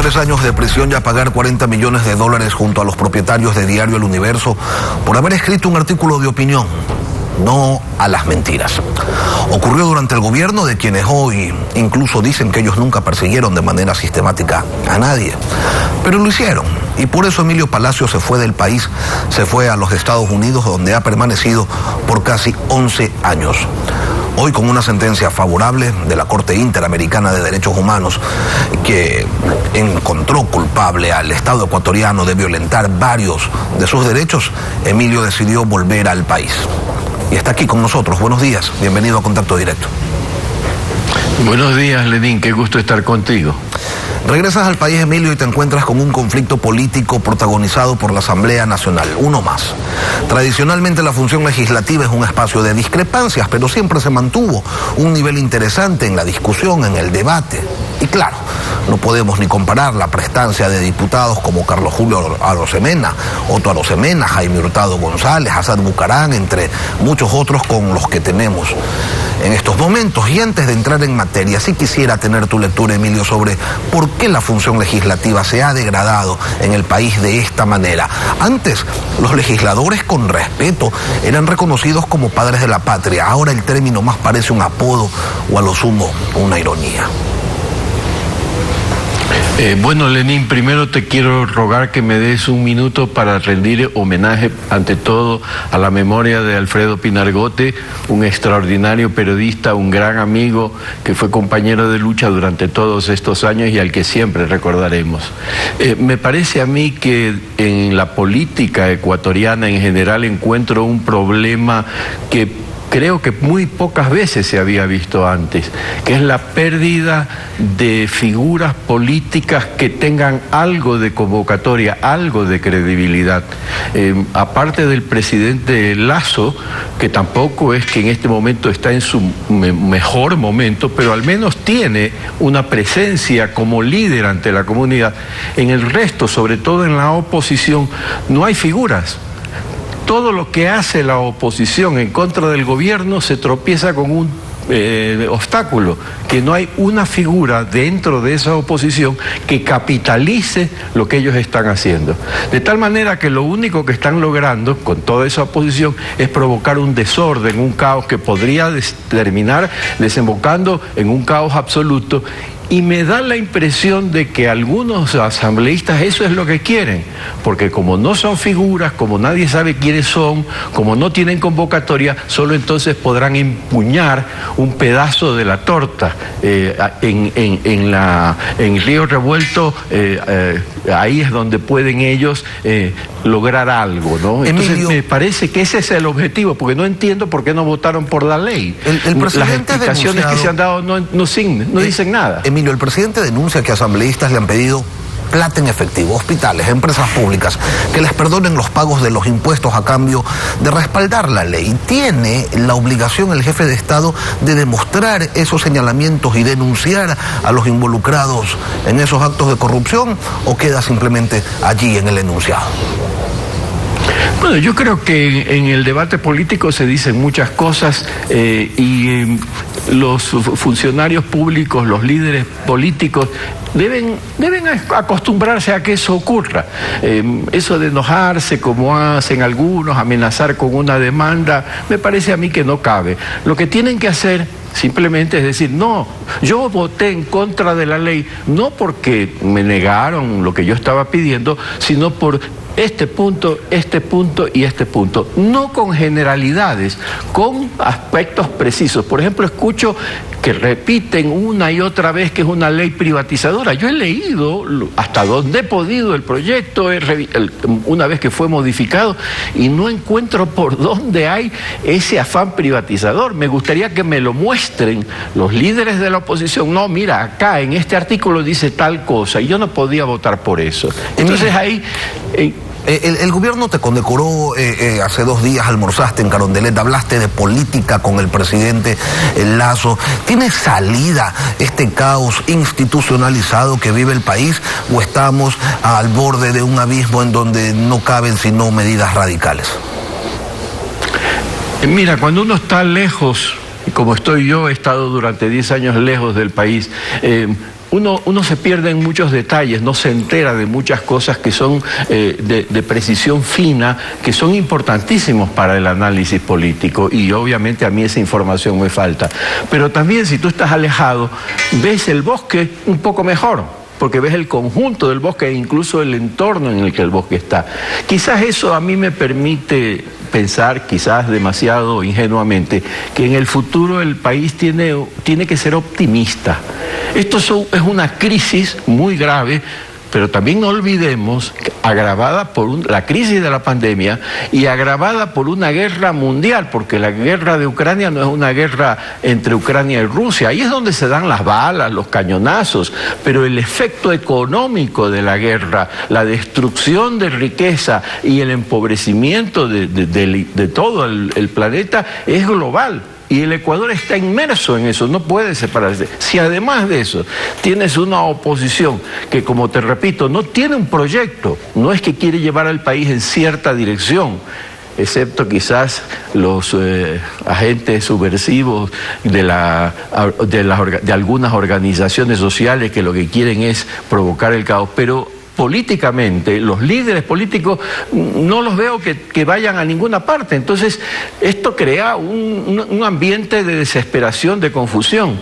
3 años de prisión y a pagar $40 millones junto a los propietarios de Diario El Universo por haber escrito un artículo de opinión. No a las mentiras. Ocurrió durante el gobierno de quienes hoy incluso dicen que ellos nunca persiguieron de manera sistemática a nadie. Pero lo hicieron. Y por eso Emilio Palacio se fue del país, se fue a los Estados Unidos, donde ha permanecido por casi 11 años. Hoy con una sentencia favorable de la Corte Interamericana de Derechos Humanos que encontró culpable al Estado ecuatoriano de violentar varios de sus derechos, Emilio decidió volver al país. Y está aquí con nosotros. Buenos días, bienvenido a Contacto Directo. Buenos días, Lenín, qué gusto estar contigo. Regresas al país, Emilio, y te encuentras con un conflicto político protagonizado por la Asamblea Nacional, uno más. Tradicionalmente la función legislativa es un espacio de discrepancias, pero siempre se mantuvo un nivel interesante en la discusión, en el debate. Y claro, no podemos ni comparar la prestancia de diputados como Carlos Julio Arosemena, Otto Arosemena, Jaime Hurtado González, Assad Bucarán, entre muchos otros con los que tenemos en estos momentos. Y antes de entrar en materia, sí quisiera tener tu lectura, Emilio, sobre por qué la función legislativa se ha degradado en el país de esta manera. Antes, los legisladores con respeto eran reconocidos como padres de la patria. Ahora el término más parece un apodo o a lo sumo una ironía. Bueno, Lenín, primero te quiero rogar que me des un minuto para rendir homenaje, ante todo, a la memoria de Alfredo Pinargote, un extraordinario periodista, un gran amigo que fue compañero de lucha durante todos estos años y al que siempre recordaremos. Me parece a mí que en la política ecuatoriana en general encuentro un problema que creo que muy pocas veces se había visto antes, que es la pérdida de figuras políticas que tengan algo de convocatoria, algo de credibilidad. Aparte del presidente Lasso, que tampoco es que en este momento está en su mejor momento, pero al menos tiene una presencia como líder ante la comunidad. En el resto, sobre todo en la oposición, no hay figuras. Todo lo que hace la oposición en contra del gobierno se tropieza con un obstáculo, que no hay una figura dentro de esa oposición que capitalice lo que ellos están haciendo. De tal manera que lo único que están logrando con toda esa oposición es provocar un desorden, un caos que podría terminar desembocando en un caos absoluto. Y me da la impresión de que algunos asambleístas eso es lo que quieren, porque como no son figuras, como nadie sabe quiénes son, como no tienen convocatoria, solo entonces podrán empuñar un pedazo de la torta. En Río Revuelto, ahí es donde pueden ellos lograr algo, ¿no? Entonces Emilio, me parece que ese es el objetivo, porque no entiendo por qué no votaron por la ley. Las explicaciones que se han dado no dicen nada. Emilio, el presidente denuncia que asambleístas le han pedido plata en efectivo, hospitales, empresas públicas, que les perdonen los pagos de los impuestos a cambio de respaldar la ley. ¿Tiene la obligación el jefe de Estado de demostrar esos señalamientos y denunciar a los involucrados en esos actos de corrupción o queda simplemente allí en el enunciado? Bueno, yo creo que en el debate político se dicen muchas cosas y los funcionarios públicos, los líderes políticos deben acostumbrarse a que eso ocurra. Eso de enojarse como hacen algunos, amenazar con una demanda, me parece a mí que no cabe. Lo que tienen que hacer simplemente es decir, no, yo voté en contra de la ley, no porque me negaron lo que yo estaba pidiendo, sino por este punto y este punto, no con generalidades, con aspectos precisos. Por ejemplo, escucho que repiten una y otra vez que es una ley privatizadora. Yo he leído hasta donde he podido el proyecto, una vez que fue modificado, y no encuentro por dónde hay ese afán privatizador. Me gustaría que me lo muestren los líderes de la oposición. No, mira, acá en este artículo dice tal cosa, y yo no podía votar por eso. Entonces ahí... El gobierno te condecoró hace 2 días, almorzaste en Carondelet, hablaste de política con el presidente Lasso. ¿Tiene salida este caos institucionalizado que vive el país o estamos al borde de un abismo en donde no caben sino medidas radicales? Mira, cuando uno está lejos, como estoy yo, he estado durante 10 años lejos del país, uno se pierde en muchos detalles, no se entera de muchas cosas que son de precisión fina, que son importantísimos para el análisis político, y obviamente a mí esa información me falta. Pero también, si tú estás alejado, ves el bosque un poco mejor, porque ves el conjunto del bosque e incluso el entorno en el que el bosque está. Quizás eso a mí me permite pensar, quizás demasiado ingenuamente, que en el futuro el país tiene que ser optimista. Esto es una crisis muy grave, pero también no olvidemos, agravada por la crisis de la pandemia y agravada por una guerra mundial, porque la guerra de Ucrania no es una guerra entre Ucrania y Rusia, ahí es donde se dan las balas, los cañonazos, pero el efecto económico de la guerra, la destrucción de riqueza y el empobrecimiento de todo el planeta es global. Y el Ecuador está inmerso en eso, no puede separarse. Si además de eso tienes una oposición que, como te repito, no tiene un proyecto, no es que quiere llevar al país en cierta dirección, excepto quizás los agentes subversivos de algunas organizaciones sociales que lo que quieren es provocar el caos, pero políticamente, los líderes políticos no los veo que vayan a ninguna parte. Entonces, esto crea un ambiente de desesperación, de confusión.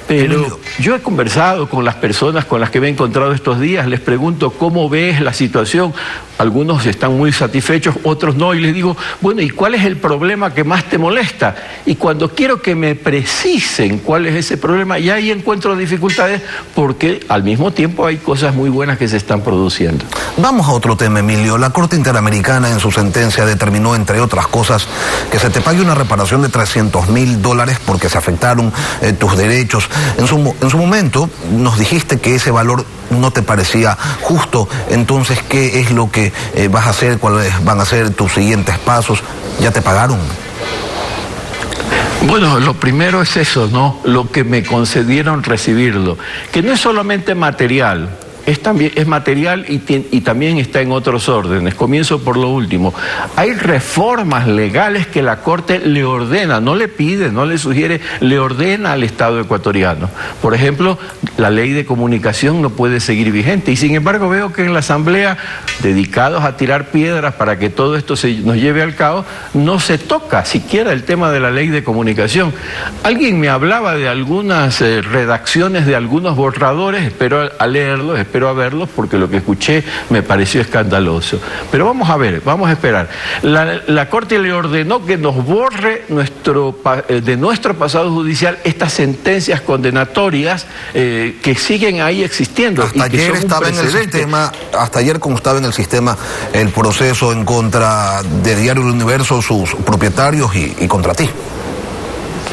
Pero yo he conversado con las personas con las que me he encontrado estos días, les pregunto cómo ves la situación. Algunos están muy satisfechos, otros no, y les digo, bueno, ¿y cuál es el problema que más te molesta? Y cuando quiero que me precisen cuál es ese problema, ya ahí encuentro dificultades, porque al mismo tiempo hay cosas muy buenas que se están produciendo. Vamos a otro tema, Emilio. La Corte Interamericana en su sentencia determinó, entre otras cosas, que se te pague una reparación de $300.000 porque se afectaron tus derechos. En su momento nos dijiste que ese valor no te parecía justo. Entonces, ¿qué es lo que vas a hacer? ¿Cuáles van a ser tus siguientes pasos? ¿Ya te pagaron? Bueno, lo primero es eso, ¿no? Lo que me concedieron recibirlo, que no es solamente material. Es material y también está en otros órdenes. Comienzo por lo último. Hay reformas legales que la Corte le ordena, no le pide, no le sugiere, le ordena al Estado ecuatoriano. Por ejemplo, la ley de comunicación no puede seguir vigente, y sin embargo veo que en la Asamblea, dedicados a tirar piedras para que todo esto nos lleve al caos, no se toca siquiera el tema de la ley de comunicación. Alguien me hablaba de algunas redacciones de algunos borradores, espero a leerlos, espero a verlos, porque lo que escuché me pareció escandaloso. Pero vamos a ver, vamos a esperar. La Corte le ordenó que nos borre de nuestro pasado judicial estas sentencias condenatorias que siguen ahí existiendo. Hasta ayer estaba en el sistema, hasta ayer constaba en el sistema el proceso en contra de Diario El Universo, sus propietarios y contra ti.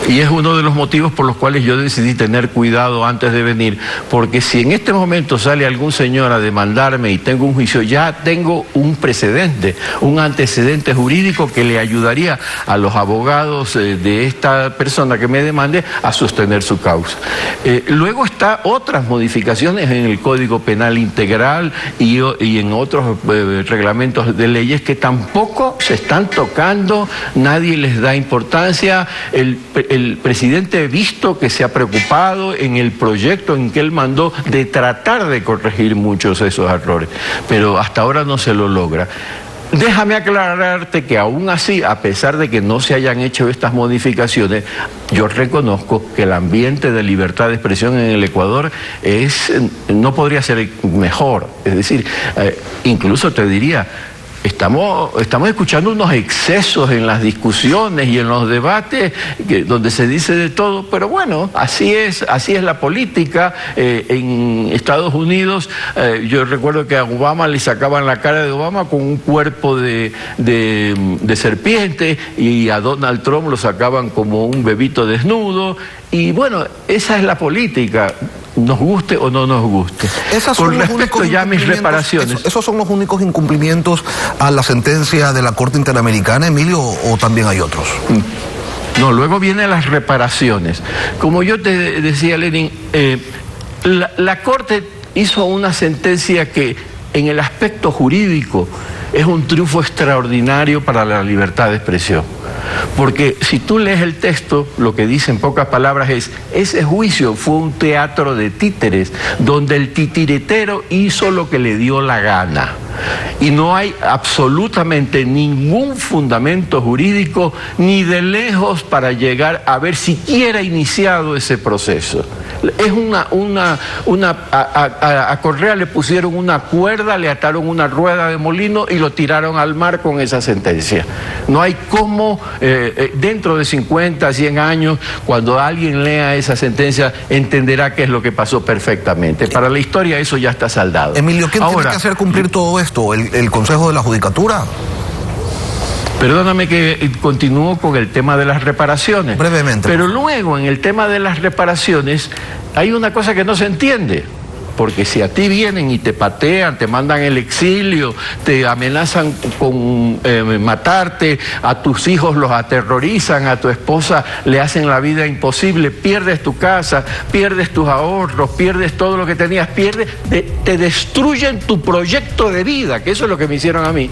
Y es uno de los motivos por los cuales yo decidí tener cuidado antes de venir, porque si en este momento sale algún señor a demandarme y tengo un juicio, ya tengo un precedente, un antecedente jurídico que le ayudaría a los abogados de esta persona que me demande a sostener su causa. Luego está otras modificaciones en el Código Penal Integral y en otros reglamentos de leyes que tampoco se están tocando, nadie les da importancia. El presidente, he visto que se ha preocupado en el proyecto en que él mandó de tratar de corregir muchos de esos errores, pero hasta ahora no se lo logra. Déjame aclararte que aún así, a pesar de que no se hayan hecho estas modificaciones, yo reconozco que el ambiente de libertad de expresión en el Ecuador no podría ser mejor. Es decir, incluso te diría, estamos escuchando unos excesos en las discusiones y en los debates donde se dice de todo, pero bueno, así es la política. En Estados Unidos, yo recuerdo que a Obama le sacaban la cara de Obama con un cuerpo de serpiente, y a Donald Trump lo sacaban como un bebito desnudo, y bueno, esa es la política, nos guste o no nos guste. Con respecto ya a mis reparaciones. ¿Esos son los únicos incumplimientos a la sentencia de la Corte Interamericana, Emilio, o también hay otros? No, luego vienen las reparaciones. Como yo te decía, Lenin, la Corte hizo una sentencia que en el aspecto jurídico es un triunfo extraordinario para la libertad de expresión. Porque si tú lees el texto, lo que dice en pocas palabras es: ese juicio fue un teatro de títeres, donde el titiritero hizo lo que le dio la gana. Y no hay absolutamente ningún fundamento jurídico ni de lejos para llegar a haber siquiera iniciado ese proceso. Es a Correa le pusieron una cuerda, le ataron una rueda de molino y lo tiraron al mar con esa sentencia. No hay cómo, dentro de 50, 100 años, cuando alguien lea esa sentencia, entenderá qué es lo que pasó perfectamente. Para la historia eso ya está saldado. Emilio, ¿quién tiene que hacer cumplir todo esto? ¿El Consejo de la Judicatura? Perdóname que continúo con el tema de las reparaciones. Brevemente. Pero luego, en el tema de las reparaciones, hay una cosa que no se entiende. Porque si a ti vienen y te patean, te mandan el exilio, te amenazan con matarte, a tus hijos los aterrorizan, a tu esposa le hacen la vida imposible, pierdes tu casa, pierdes tus ahorros, pierdes todo lo que tenías, te destruyen tu proyecto de vida, que eso es lo que me hicieron a mí.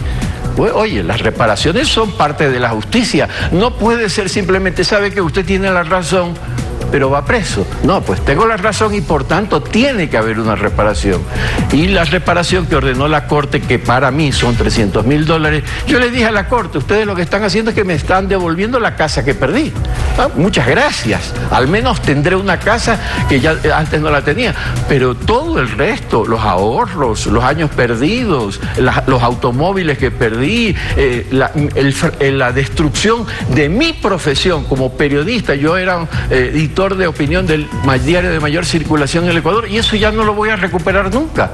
Pues, oye, las reparaciones son parte de la justicia. No puede ser simplemente, sabe que usted tiene la razón, pero va preso. No, pues tengo la razón y por tanto tiene que haber una reparación. Y la reparación que ordenó la Corte, que para mí son $300.000, yo le dije a la Corte: ustedes lo que están haciendo es que me están devolviendo la casa que perdí. Ah, muchas gracias. Al menos tendré una casa que ya antes no la tenía. Pero todo el resto, los ahorros, los años perdidos, los automóviles que perdí, la destrucción de mi profesión como periodista. Yo era editor de opinión del diario de mayor circulación en el Ecuador, y eso ya no lo voy a recuperar nunca.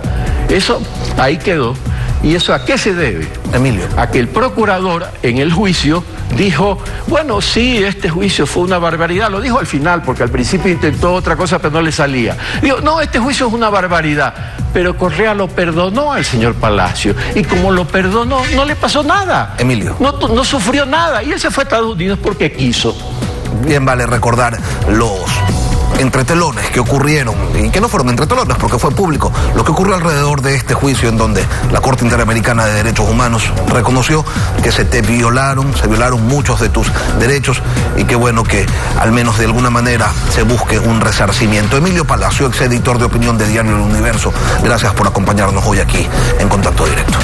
Eso ahí quedó. ¿Y eso a qué se debe? Emilio. A que el procurador en el juicio dijo: bueno, sí, este juicio fue una barbaridad. Lo dijo al final, porque al principio intentó otra cosa pero no le salía. Dijo: no, este juicio es una barbaridad. Pero Correa lo perdonó al señor Palacio, y como lo perdonó, no le pasó nada. Emilio. No sufrió nada, y él se fue a Estados Unidos porque quiso. Bien vale recordar los entretelones que ocurrieron, y que no fueron entretelones porque fue público, lo que ocurrió alrededor de este juicio, en donde la Corte Interamericana de Derechos Humanos reconoció que se violaron muchos de tus derechos, y qué bueno que al menos de alguna manera se busque un resarcimiento. Emilio Palacio, ex editor de opinión de Diario El Universo, gracias por acompañarnos hoy aquí en Contacto Directo.